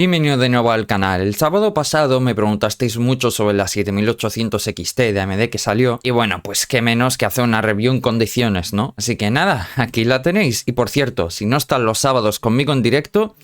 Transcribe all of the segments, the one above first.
Bienvenido de nuevo al canal. El sábado pasado me preguntasteis mucho sobre la 7800 XT de AMD que salió y bueno, pues qué menos que hacer una review en condiciones, ¿no? Así que nada, aquí la tenéis. Y por cierto, si no están los sábados conmigo en directo,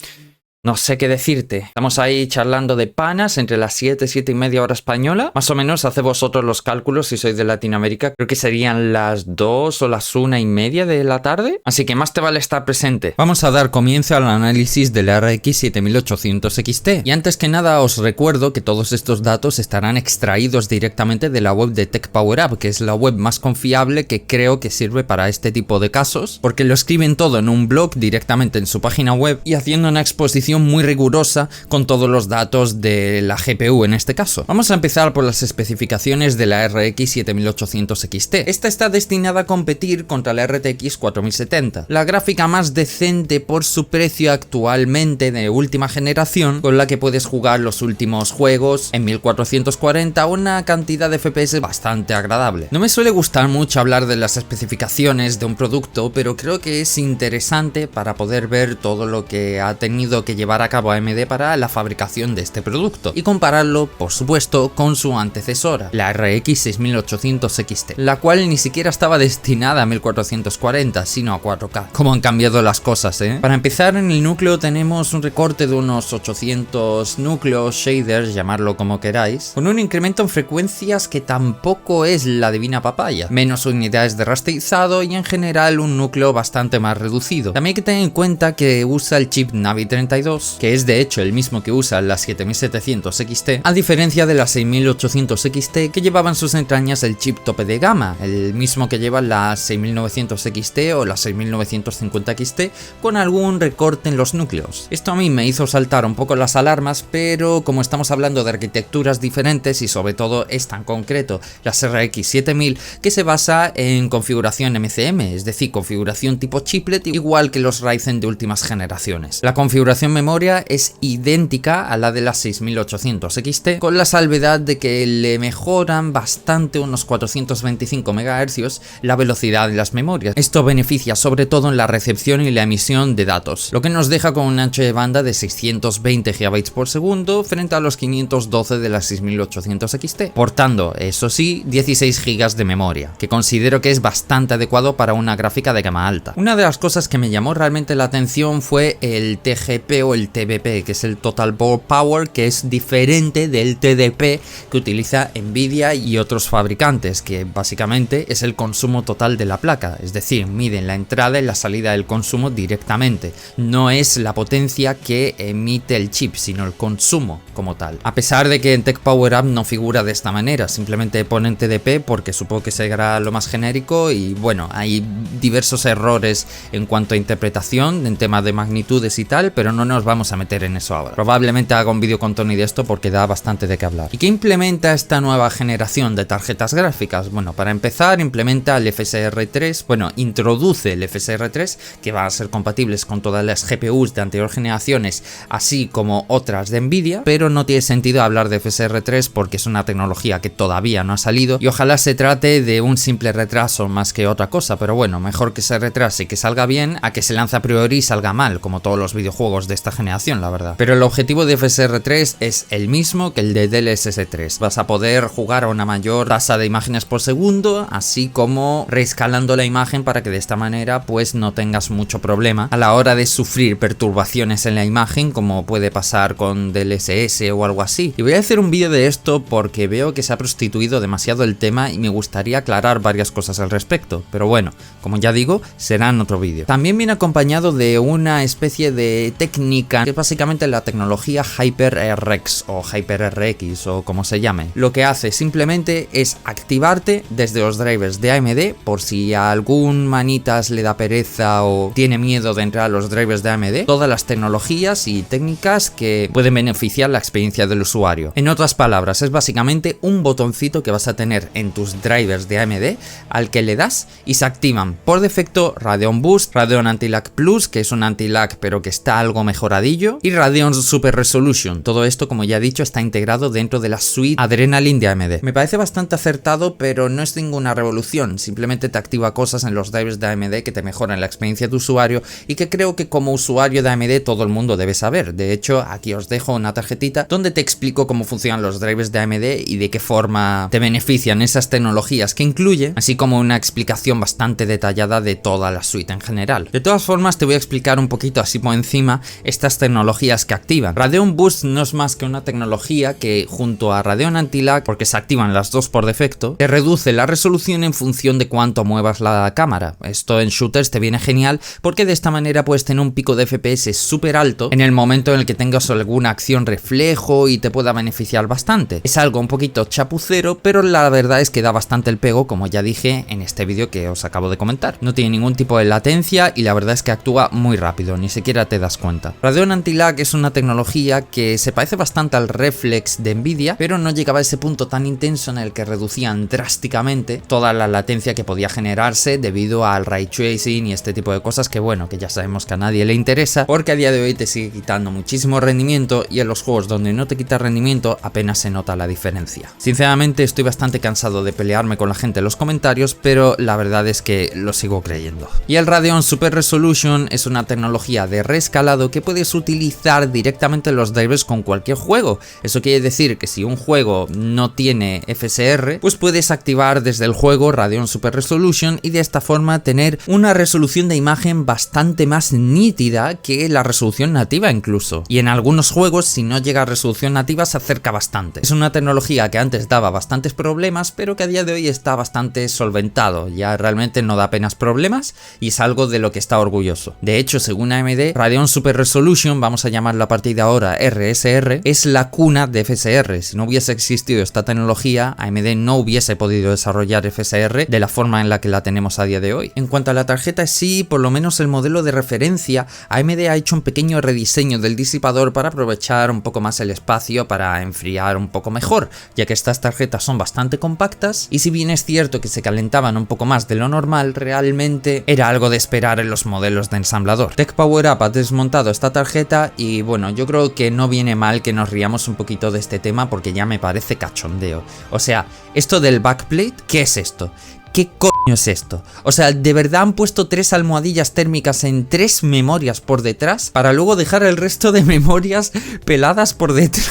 no sé qué decirte. Estamos ahí charlando de panas entre las 7 y media hora española. Más o menos haced vosotros los cálculos si sois de Latinoamérica. Creo que serían las 2 o las 1:30 de la tarde. Así que más te vale estar presente. Vamos a dar comienzo al análisis de la RX 7800 XT. Y antes que nada os recuerdo que todos estos datos estarán extraídos directamente de la web de TechPowerUp, que es la web más confiable que creo que sirve para este tipo de casos, porque lo escriben todo en un blog directamente en su página web y haciendo una exposición muy rigurosa con todos los datos de la GPU en este caso. Vamos a empezar por las especificaciones de la RX 7800 XT. Esta está destinada a competir contra la RTX 4070, la gráfica más decente por su precio actualmente de última generación, con la que puedes jugar los últimos juegos en 1440 a una cantidad de FPS bastante agradable. No me suele gustar mucho hablar de las especificaciones de un producto, pero creo que es interesante para poder ver todo lo que ha tenido que llevar a cabo AMD para la fabricación de este producto y compararlo, por supuesto, con su antecesora, la RX 6800 XT, la cual ni siquiera estaba destinada a 1440, sino a 4K. Cómo han cambiado las cosas, ¿eh? Para empezar, en el núcleo tenemos un recorte de unos 800 núcleos, shaders, llamarlo como queráis, con un incremento en frecuencias que tampoco es la divina papaya, menos unidades de rasterizado y en general un núcleo bastante más reducido. También hay que tener en cuenta que usa el chip Navi 32, que es de hecho el mismo que usa la 7700 XT, a diferencia de la 6800 XT que llevaba en sus entrañas el chip tope de gama, el mismo que lleva la 6900 XT o la 6950 XT, con algún recorte en los núcleos. Esto a mí me hizo saltar un poco las alarmas, pero como estamos hablando de arquitecturas diferentes y sobre todo esta en concreto, la RX 7000, que se basa en configuración MCM, es decir, configuración tipo chiplet, igual que los Ryzen de últimas generaciones. La configuración memoria es idéntica a la de la 6800 XT, con la salvedad de que le mejoran bastante, unos 425 MHz, la velocidad de las memorias. Esto beneficia sobre todo en la recepción y la emisión de datos, lo que nos deja con un ancho de banda de 620 GB por segundo frente a los 512 de la 6800 XT, portando, eso sí, 16 GB de memoria, que considero que es bastante adecuado para una gráfica de gama alta. Una de las cosas que me llamó realmente la atención fue el TGP o el TBP, que es el Total Board Power, que es diferente del TDP que utiliza Nvidia y otros fabricantes, que básicamente es el consumo total de la placa, es decir, miden la entrada y la salida del consumo directamente, no es la potencia que emite el chip, sino el consumo como tal. A pesar de que en TechPowerUp no figura de esta manera, simplemente ponen TDP porque supongo que será lo más genérico y bueno, hay diversos errores en cuanto a interpretación en tema de magnitudes y tal, pero no nos vamos a meter en eso ahora. Probablemente haga un vídeo con Tony de esto porque da bastante de qué hablar. ¿Y qué implementa esta nueva generación de tarjetas gráficas? Bueno, para empezar implementa el FSR3, bueno, introduce el FSR3 que va a ser compatibles con todas las GPUs de anteriores generaciones, así como otras de Nvidia, pero no tiene sentido hablar de FSR3 porque es una tecnología que todavía no ha salido y ojalá se trate de un simple retraso más que otra cosa, pero bueno, mejor que se retrase y que salga bien a que se lance a priori y salga mal, como todos los videojuegos de esta generación, la verdad. Pero el objetivo de FSR3 es el mismo que el de DLSS 3. Vas a poder jugar a una mayor tasa de imágenes por segundo, así como reescalando la imagen para que de esta manera pues no tengas mucho problema a la hora de sufrir perturbaciones en la imagen, como puede pasar con DLSS o algo así. Y voy a hacer un vídeo de esto porque veo que se ha prostituido demasiado el tema y me gustaría aclarar varias cosas al respecto, pero bueno, como ya digo, será en otro vídeo. También viene acompañado de una especie de técnica que es básicamente la tecnología HyperRX o HyperRX o como se llame. Lo que hace simplemente es activarte desde los drivers de AMD por si a algún manitas le da pereza o tiene miedo de entrar a los drivers de AMD, todas las tecnologías y técnicas que pueden beneficiar la experiencia del usuario. En otras palabras, es básicamente un botoncito que vas a tener en tus drivers de AMD al que le das y se activan por defecto Radeon Boost, Radeon Anti-Lag Plus, que es un anti-lag pero que está algo mejor mejoradillo, y Radeon Super Resolution. Todo esto, como ya he dicho, está integrado dentro de la suite Adrenalin de AMD. Me parece bastante acertado, pero no es ninguna revolución, simplemente te activa cosas en los drivers de AMD que te mejoran la experiencia de usuario y que creo que como usuario de AMD todo el mundo debe saber. De hecho, aquí os dejo una tarjetita donde te explico cómo funcionan los drivers de AMD y de qué forma te benefician esas tecnologías que incluye, así como una explicación bastante detallada de toda la suite en general. De todas formas, te voy a explicar un poquito así por encima estas tecnologías que activan. Radeon Boost no es más que una tecnología que, junto a Radeon Anti-Lag, porque se activan las dos por defecto, te reduce la resolución en función de cuánto muevas la cámara. Esto en shooters te viene genial porque de esta manera puedes tener un pico de FPS súper alto en el momento en el que tengas alguna acción reflejo y te pueda beneficiar bastante. Es algo un poquito chapucero, pero la verdad es que da bastante el pego, como ya dije en este vídeo que os acabo de comentar. No tiene ningún tipo de latencia y la verdad es que actúa muy rápido, ni siquiera te das cuenta. Radeon Anti-Lag es una tecnología que se parece bastante al Reflex de Nvidia, pero no llegaba a ese punto tan intenso en el que reducían drásticamente toda la latencia que podía generarse debido al ray tracing y este tipo de cosas que, bueno, que ya sabemos que a nadie le interesa porque a día de hoy te sigue quitando muchísimo rendimiento y en los juegos donde no te quita rendimiento apenas se nota la diferencia. Sinceramente estoy bastante cansado de pelearme con la gente en los comentarios, pero la verdad es que lo sigo creyendo. Y el Radeon Super Resolution es una tecnología de reescalado que puedes utilizar directamente en los drivers con cualquier juego. Eso quiere decir que si un juego no tiene FSR, pues puedes activar desde el juego Radeon Super Resolution y de esta forma tener una resolución de imagen bastante más nítida que la resolución nativa incluso. Y en algunos juegos, si no llega a resolución nativa, se acerca bastante. Es una tecnología que antes daba bastantes problemas, pero que a día de hoy está bastante solventado. Ya realmente no da apenas problemas y es algo de lo que está orgulloso. De hecho, según AMD, Radeon Super Resolution, vamos a llamarla a partir de ahora RSR, es la cuna de FSR. Si no hubiese existido esta tecnología, AMD no hubiese podido desarrollar FSR de la forma en la que la tenemos a día de hoy. En cuanto a la tarjeta sí, por lo menos el modelo de referencia, AMD ha hecho un pequeño rediseño del disipador para aprovechar un poco más el espacio para enfriar un poco mejor, ya que estas tarjetas son bastante compactas y si bien es cierto que se calentaban un poco más de lo normal, realmente era algo de esperar en los modelos de ensamblador. Tech Power Up ha desmontado esta tarjeta y bueno, yo creo que no viene mal que nos riamos un poquito de este tema porque ya me parece cachondeo. O sea, esto del backplate, ¿qué es esto? ¿Qué coño es esto? O sea, ¿de verdad han puesto 3 almohadillas térmicas en 3 memorias por detrás para luego dejar el resto de memorias peladas por detrás?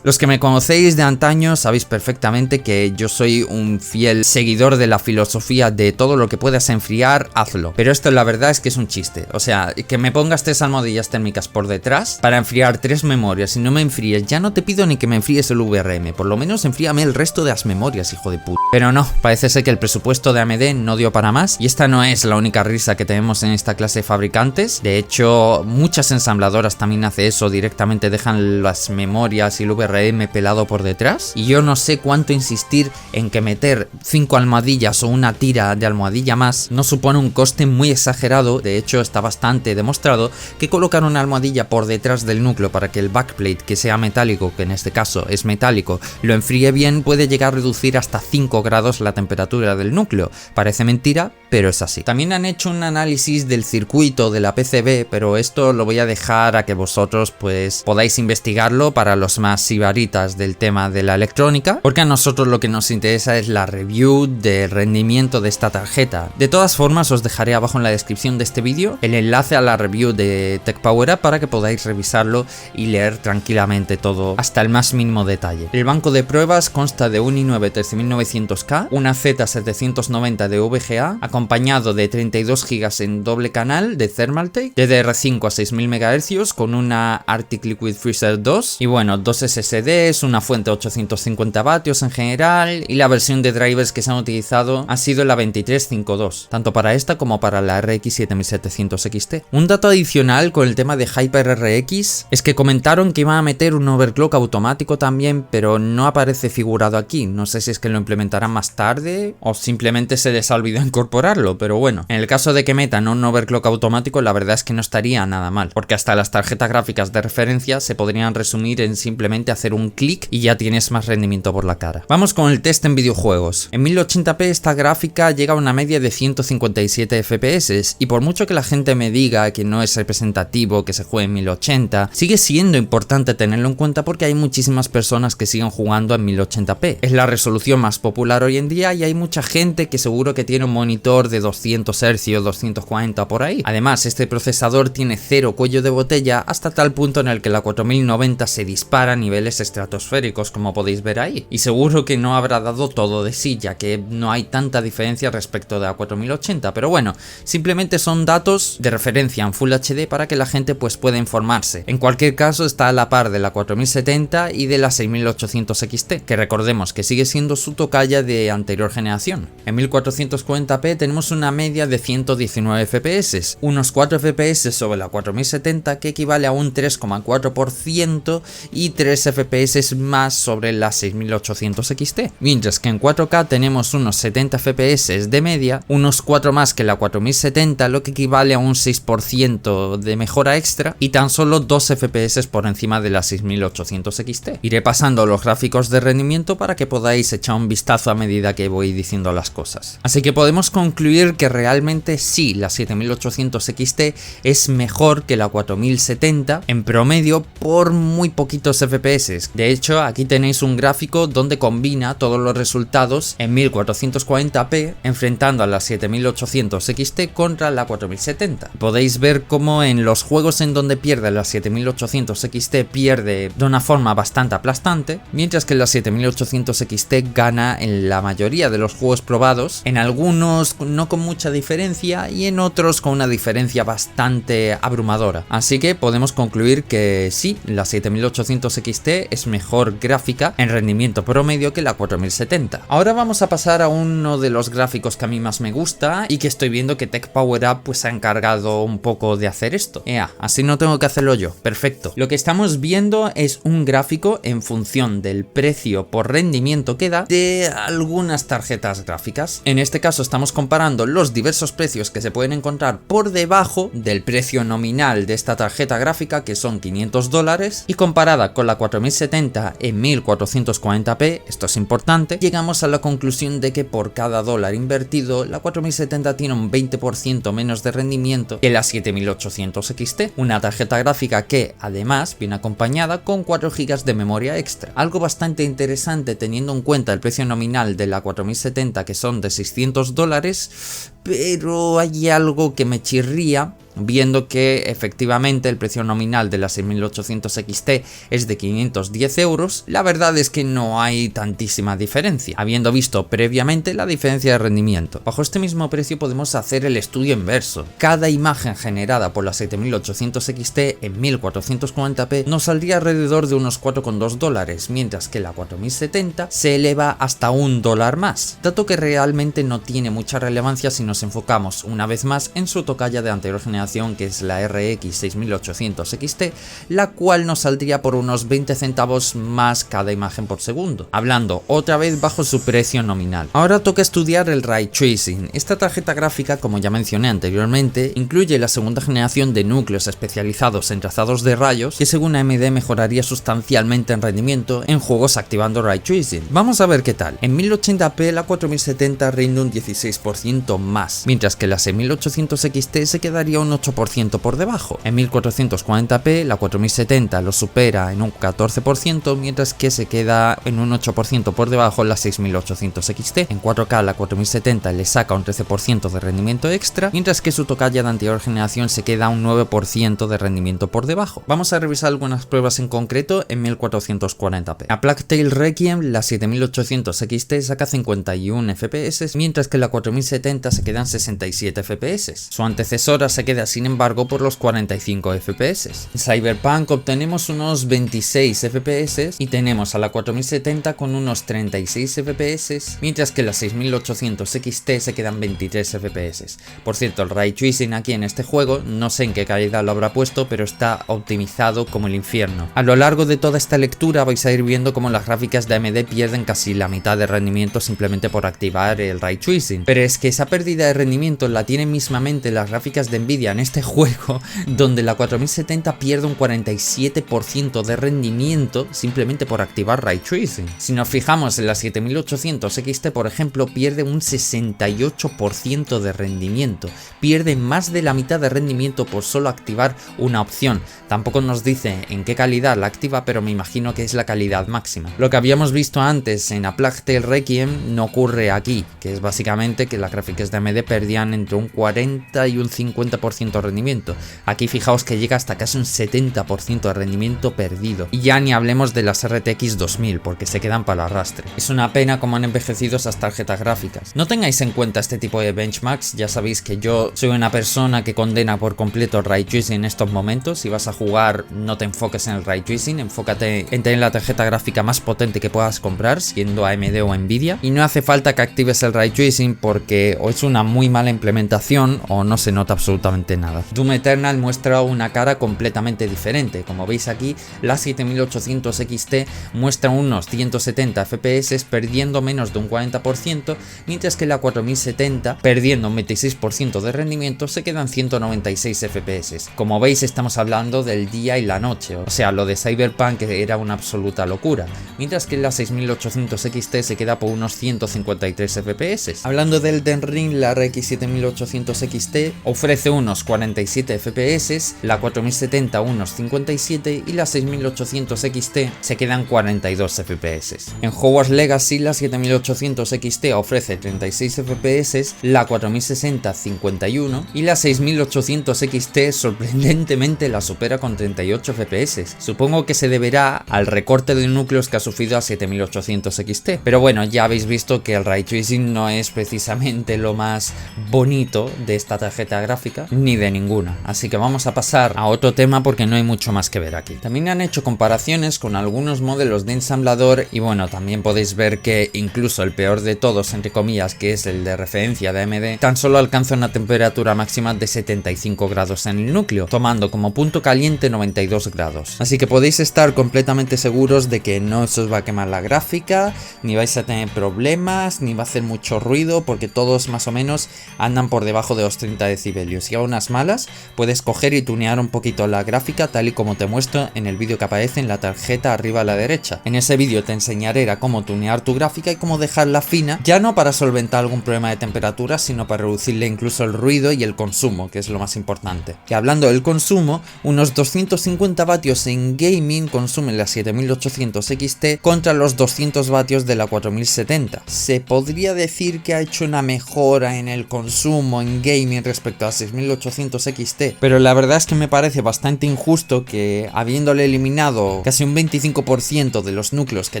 Los que me conocéis de antaño sabéis perfectamente que yo soy un fiel seguidor de la filosofía de todo lo que puedas enfriar, hazlo. Pero esto la verdad es que es un chiste. O sea, que me pongas 3 almohadillas térmicas por detrás para enfriar 3 memorias y no me enfríes, ya no te pido ni que me enfríes el VRM, por lo menos enfríame el resto de las memorias, hijo de puta. Pero no, parece ser que el presupuesto de AMD no dio para más y esta no es la única risa que tenemos en esta clase de fabricantes. De hecho, muchas ensambladoras también hacen eso, directamente dejan las memorias y el VRM pelado por detrás y yo no sé cuánto insistir en que meter 5 almohadillas o una tira de almohadilla más no supone un coste muy exagerado. De hecho, está bastante demostrado que colocar una almohadilla por detrás del núcleo para que el backplate, que sea metálico, que en este caso es metálico, lo enfríe bien, puede llegar a reducir hasta 5 grados la temperatura del núcleo. Parece mentira, pero es así. También han hecho un análisis del circuito de la PCB, pero esto lo voy a dejar a que vosotros pues podáis investigarlo para los más sibaritas del tema de la electrónica, porque a nosotros lo que nos interesa es la review del rendimiento de esta tarjeta. De todas formas, os dejaré abajo en la descripción de este vídeo el enlace a la review de Tech Power Up para que podáis revisarlo y leer tranquilamente todo hasta el más mínimo detalle. El banco de pruebas consta de un i9 13900K, una Z790 de VGA, acompañado de 32 GB en doble canal de Thermaltake, DDR5 a 6000 MHz con una Arctic Liquid Freezer 2 y bueno, 2 SSDs, una fuente 850 vatios en general y la versión de drivers que se han utilizado ha sido la 2352, tanto para esta como para la RX 7700 XT. Un dato adicional con el tema de HyperRX es que comentaron que iban a meter un overclock automático también, pero no aparece figurado aquí. No sé si es que lo implementarán más tarde o simplemente simplemente se les ha olvidado incorporarlo, pero bueno, en el caso de que metan un overclock automático, la verdad es que no estaría nada mal, porque hasta las tarjetas gráficas de referencia se podrían resumir en simplemente hacer un clic y ya tienes más rendimiento por la cara. Vamos con el test en videojuegos. En 1080p esta gráfica llega a una media de 157 FPS, y por mucho que la gente me diga que no es representativo que se juegue en 1080, sigue siendo importante tenerlo en cuenta porque hay muchísimas personas que siguen jugando en 1080p. Es la resolución más popular hoy en día y hay mucha gente que seguro que tiene un monitor de 200 Hz, 240 por ahí. Además, este procesador tiene cero cuello de botella hasta tal punto en el que la 4090 se dispara a niveles estratosféricos, como podéis ver ahí. Y seguro que no habrá dado todo de sí, ya que no hay tanta diferencia respecto de la 4080, pero bueno, simplemente son datos de referencia en Full HD para que la gente pues pueda informarse. En cualquier caso, está a la par de la 4070 y de la 6800 XT, que recordemos que sigue siendo su tocaya de anterior generación. En 1440p tenemos una media de 119 FPS, unos 4 FPS sobre la 4070, que equivale a un 3,4%, y 3 FPS más sobre la 6800 XT, mientras que en 4K tenemos unos 70 FPS de media, unos 4 más que la 4070, lo que equivale a un 6% de mejora extra, y tan solo 2 FPS por encima de la 6800 XT. Iré pasando los gráficos de rendimiento para que podáis echar un vistazo a medida que voy diciendo las cosas. Así que podemos concluir que realmente sí, la 7800 XT es mejor que la 4070 en promedio por muy poquitos FPS. De hecho, aquí tenéis un gráfico donde combina todos los resultados en 1440p enfrentando a la 7800 XT contra la 4070. Podéis ver cómo en los juegos en donde pierde la 7800 XT pierde de una forma bastante aplastante, mientras que la 7800 XT gana en la mayoría de los juegos probados, en algunos no con mucha diferencia y en otros con una diferencia bastante abrumadora. Así que podemos concluir que sí, la 7800 XT es mejor gráfica en rendimiento promedio que la 4070. Ahora vamos a pasar a uno de los gráficos que a mí más me gusta y que estoy viendo que Tech Power Up pues se ha encargado un poco de hacer esto. Así no tengo que hacerlo yo. Perfecto. Lo que estamos viendo es un gráfico en función del precio por rendimiento que da de algunas tarjetas gráficas. En este caso estamos comparando los diversos precios que se pueden encontrar por debajo del precio nominal de esta tarjeta gráfica, que son $500, y comparada con la 4070 en 1440p, esto es importante, llegamos a la conclusión de que por cada dólar invertido la 4070 tiene un 20% menos de rendimiento que la 7800 XT, una tarjeta gráfica que además viene acompañada con 4 GB de memoria extra, algo bastante interesante teniendo en cuenta el precio nominal de la 4070, que son de $600, pero hay algo que me chirría viendo que efectivamente el precio nominal de la 6800 XT es de 510 euros. La verdad es que no hay tantísima diferencia, habiendo visto previamente la diferencia de rendimiento. Bajo este mismo precio podemos hacer el estudio inverso. Cada imagen generada por la 7800 XT en 1440p nos saldría alrededor de unos $4,2, mientras que la 4070 se eleva hasta $1 más, dato que realmente no tiene mucha relevancia si nos enfocamos una vez más en su tocaya de anterior generación, que es la RX 6800 XT, la cual nos saldría por unos 20 centavos más cada imagen por segundo, hablando otra vez bajo su precio nominal. Ahora toca estudiar el Ray Tracing. Esta tarjeta gráfica, como ya mencioné anteriormente, incluye la segunda generación de núcleos especializados en trazados de rayos, que según AMD mejoraría sustancialmente en rendimiento en juegos activando Ray Tracing. Vamos a ver qué tal. En 1080p la 4070 rinde un 16% más, mientras que la 6800 XT se quedaría un 8% por debajo. En 1440p la 4070 lo supera en un 14%, mientras que se queda en un 8% por debajo la 6800 XT. En 4K la 4070 le saca un 13% de rendimiento extra, mientras que su tocaya de anterior generación se queda un 9% de rendimiento por debajo. Vamos a revisar algunas pruebas en concreto en 1440p. A Plague Tale Requiem la 7800 XT saca 51 FPS, mientras que la 4070 se queda en 67 FPS. Su antecesora se queda pelea sin embargo por los 45 FPS. En Cyberpunk obtenemos unos 26 FPS y tenemos a la 4070 con unos 36 FPS, mientras que la 6800 XT se quedan 23 FPS. Por cierto, el Ray Tracing aquí en este juego, no sé en qué calidad lo habrá puesto, pero está optimizado como el infierno. A lo largo de toda esta lectura vais a ir viendo cómo las gráficas de AMD pierden casi la mitad de rendimiento simplemente por activar el Ray Tracing. Pero es que esa pérdida de rendimiento la tienen mismamente las gráficas de Nvidia en este juego, donde la 4070 pierde un 47% de rendimiento simplemente por activar Ray Tracing. Si nos fijamos en la 7800 XT, por ejemplo, pierde un 68% de rendimiento. Pierde más de la mitad de rendimiento por solo activar una opción. Tampoco nos dice en qué calidad la activa, pero me imagino que es la calidad máxima. Lo que habíamos visto antes en A Plague Tale Requiem no ocurre aquí, que es básicamente que las gráficas de AMD perdían entre un 40 y un 50% de rendimiento. Aquí fijaos que llega hasta casi un 70% de rendimiento perdido. Y ya ni hablemos de las RTX 2000, porque se quedan para el arrastre. Es una pena cómo han envejecido esas tarjetas gráficas. No tengáis en cuenta este tipo de benchmarks, ya sabéis que yo soy una persona que condena por completo el Ray Tracing en estos momentos. Si vas a jugar, no te enfoques en el Ray Tracing, enfócate en tener la tarjeta gráfica más potente que puedas comprar, siendo AMD o Nvidia. Y no hace falta que actives el Ray Tracing porque o es una muy mala implementación o no se nota absolutamente nada. Doom Eternal muestra una cara completamente diferente. Como veis aquí, la 7800 XT muestra unos 170 FPS perdiendo menos de un 40%, mientras que la 4070, perdiendo un 26% de rendimiento, se quedan 196 FPS. Como veis, estamos hablando del día y la noche, o sea, lo de Cyberpunk era una absoluta locura, mientras que la 6800 XT se queda por unos 153 FPS. Hablando del Elden Ring, la RX 7800 XT ofrece unos 47 FPS, la 4070 unos 57 y la 6800 XT se quedan 42 FPS. En Hogwarts Legacy, la 7800 XT ofrece 36 FPS, la 4060 51 y la 6800 XT sorprendentemente la supera con 38 FPS. Supongo que se deberá al recorte de núcleos que ha sufrido a 7800 XT, pero bueno, ya habéis visto que el Ray Tracing no es precisamente lo más bonito de esta tarjeta gráfica, ni de ninguna, así que vamos a pasar a otro tema porque no hay mucho más que ver aquí. También han hecho comparaciones con algunos modelos de ensamblador y bueno, también podéis ver que incluso el peor de todos, entre comillas, que es el de referencia de AMD, tan solo alcanza una temperatura máxima de 75 grados en el núcleo, tomando como punto caliente 92 grados. Así que podéis estar completamente seguros de que no se os va a quemar la gráfica, ni vais a tener problemas, ni va a hacer mucho ruido, porque todos más o menos andan por debajo de los 30 decibelios. Y a unas malas puedes coger y tunear un poquito la gráfica tal y como te muestro en el vídeo que aparece en la tarjeta arriba a la derecha. En ese vídeo te enseñaré a cómo tunear tu gráfica y cómo dejarla fina, ya no para solventar algún problema de temperatura, sino para reducirle incluso el ruido y el consumo, que es lo más importante. Y hablando del consumo, unos 250 vatios en gaming consumen la 7800 XT contra los 200 vatios de la 4070. Se podría decir que ha hecho una mejora en el consumo en gaming respecto a 6800 XT, pero la verdad es que me parece bastante injusto que, habiéndole eliminado casi un 25% de los núcleos que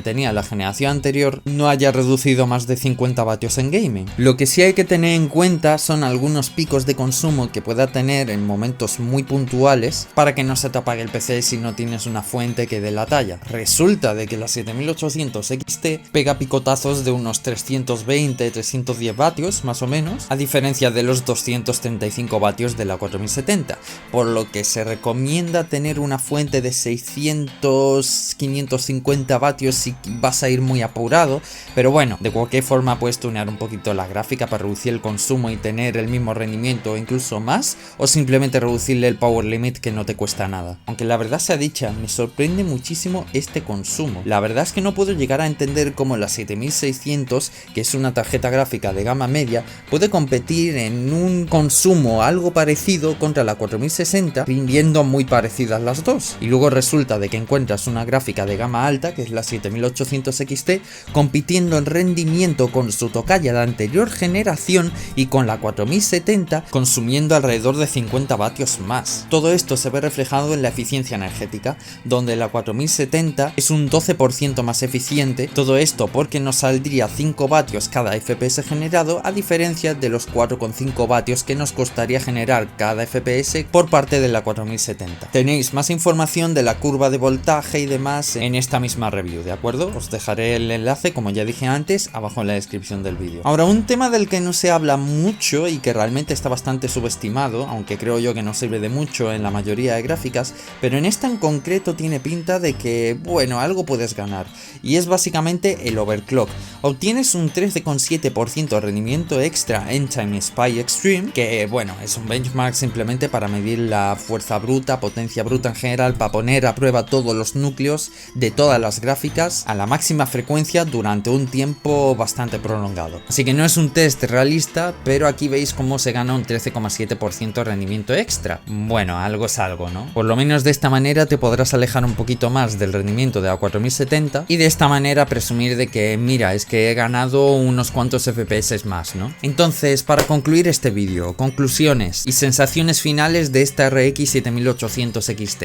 tenía la generación anterior, no haya reducido más de 50 vatios en gaming. Lo que sí hay que tener en cuenta son algunos picos de consumo que pueda tener en momentos muy puntuales para que no se te apague el PC si no tienes una fuente que dé la talla. Resulta de que la 7800 XT pega picotazos de unos 320-310 vatios más o menos, a diferencia de los 235 vatios de la 4070, por lo que se recomienda tener una fuente de 600-550 vatios si vas a ir muy apurado, pero bueno, de cualquier forma puedes tunear un poquito la gráfica para reducir el consumo y tener el mismo rendimiento o incluso más, o simplemente reducirle el power limit, que no te cuesta nada. Aunque la verdad sea dicha, me sorprende muchísimo este consumo. La verdad es que no puedo llegar a entender cómo la 7600, que es una tarjeta gráfica de gama media, puede competir en un consumo algo parecido contra la 4060, rindiendo muy parecidas las dos. Y luego resulta de que encuentras una gráfica de gama alta, que es la 7800 XT, compitiendo en rendimiento con su tocaya de anterior generación y con la 4070 consumiendo alrededor de 50 vatios más. Todo esto se ve reflejado en la eficiencia energética, donde la 4070 es un 12% más eficiente, todo esto porque nos saldría 5 vatios cada FPS generado, a diferencia de los 4,5 vatios que nos costaría generar superar cada FPS por parte de la 4070. Tenéis más información de la curva de voltaje y demás en esta misma review, ¿de acuerdo? Os dejaré el enlace, como ya dije antes, abajo en la descripción del vídeo. Ahora, un tema del que no se habla mucho y que realmente está bastante subestimado, aunque creo yo que no sirve de mucho en la mayoría de gráficas, pero en esta en concreto tiene pinta de que, bueno, algo puedes ganar, y es básicamente el overclock. Obtienes un 13,7% de rendimiento extra en Time Spy Extreme, que bueno, es un benchmark simplemente para medir la fuerza bruta, potencia bruta en general, para poner a prueba todos los núcleos de todas las gráficas a la máxima frecuencia durante un tiempo bastante prolongado. Así que no es un test realista, pero aquí veis cómo se gana un 13,7% de rendimiento extra. Bueno, algo es algo, ¿no? Por lo menos de esta manera te podrás alejar un poquito más del rendimiento de la 4070 y de esta manera presumir de que, mira, es que he ganado unos cuantos FPS más, ¿no? Entonces, para concluir este vídeo, conclusiones y sensaciones finales de esta RX 7800 XT.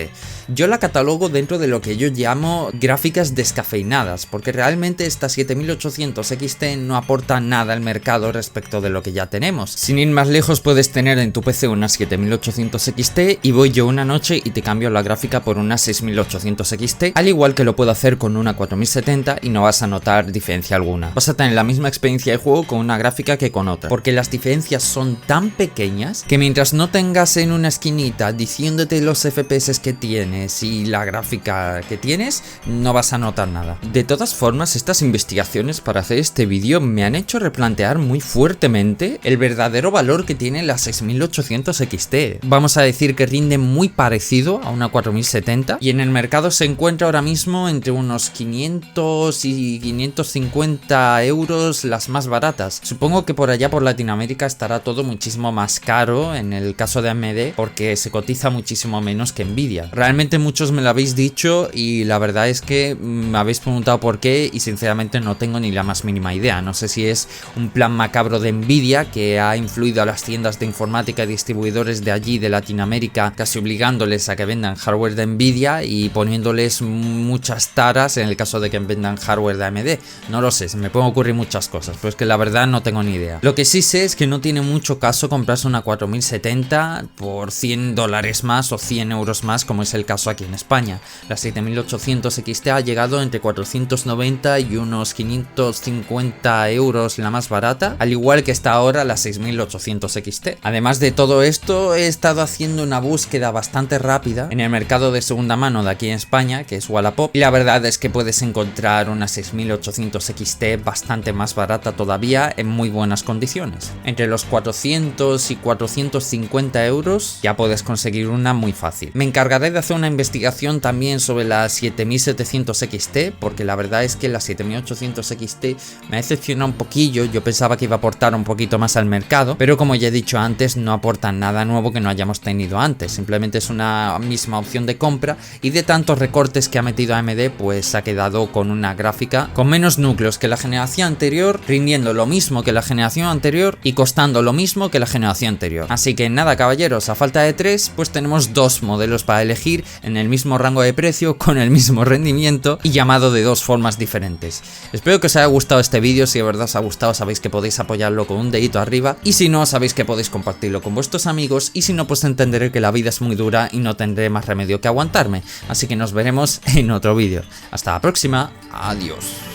Yo la catalogo dentro de lo que yo llamo gráficas descafeinadas, porque realmente esta 7800 XT no aporta nada al mercado respecto de lo que ya tenemos. Sin ir más lejos, puedes tener en tu PC una 7800 XT y voy yo una noche y te cambio la gráfica por una 6800 XT, al igual que lo puedo hacer con una 4070 y no vas a notar diferencia alguna. Vas a tener la misma experiencia de juego con una gráfica que con otra, porque las diferencias son tan pequeñas que mientras no tengas en una esquinita diciéndote los FPS que tienes y la gráfica que tienes, no vas a notar nada. De todas formas, estas investigaciones para hacer este vídeo me han hecho replantear muy fuertemente el verdadero valor que tiene la 6800 XT. Vamos a decir que rinde muy parecido a una 4070 y en el mercado se encuentra ahora mismo entre unos 500 y 550 euros las más baratas. Supongo que por allá por Latinoamérica estará todo muchísimo más caro en el caso de AMD porque se cotiza muchísimo menos que Nvidia. Realmente muchos me lo habéis dicho y la verdad es que me habéis preguntado por qué y sinceramente no tengo ni la más mínima idea. No sé si es un plan macabro de Nvidia que ha influido a las tiendas de informática y distribuidores de allí de Latinoamérica, casi obligándoles a que vendan hardware de Nvidia y poniéndoles muchas taras en el caso de que vendan hardware de AMD. No lo sé, se me pueden ocurrir muchas cosas, pero es que la verdad no tengo ni idea. Lo que sí sé es que no tiene mucho caso comprarse una 4070 por $100 más o 100 euros más, como es el caso aquí en España. La 7800 XT ha llegado entre 490 y unos 550 euros la más barata, al igual que está ahora la 6800 XT. Además de todo esto, he estado haciendo una búsqueda bastante rápida en el mercado de segunda mano de aquí en España, que es Wallapop, y la verdad es que puedes encontrar una 6800 XT bastante más barata todavía en muy buenas condiciones. Entre los 400 y 450 euros ya puedes conseguir una muy fácil. Me encargaré de hacer una investigación también sobre la 7700 XT, porque la verdad es que la 7800 XT me ha decepcionado un poquillo. Yo pensaba que iba a aportar un poquito más al mercado, pero como ya he dicho antes, no aporta nada nuevo que no hayamos tenido antes. Simplemente es una misma opción de compra y de tantos recortes que ha metido AMD, pues ha quedado con una gráfica con menos núcleos que la generación anterior, rindiendo lo mismo que la generación anterior y costando lo mismo que la generación anterior. Así que nada, caballeros, a falta de 3, pues tenemos dos modelos para elegir en el mismo rango de precio, con el mismo rendimiento y llamado de dos formas diferentes. Espero que os haya gustado este vídeo. Si de verdad os ha gustado, sabéis que podéis apoyarlo con un dedito arriba, y si no, sabéis que podéis compartirlo con vuestros amigos, y si no, pues entenderé que la vida es muy dura y no tendré más remedio que aguantarme. Así que nos veremos en otro vídeo. Hasta la próxima, adiós.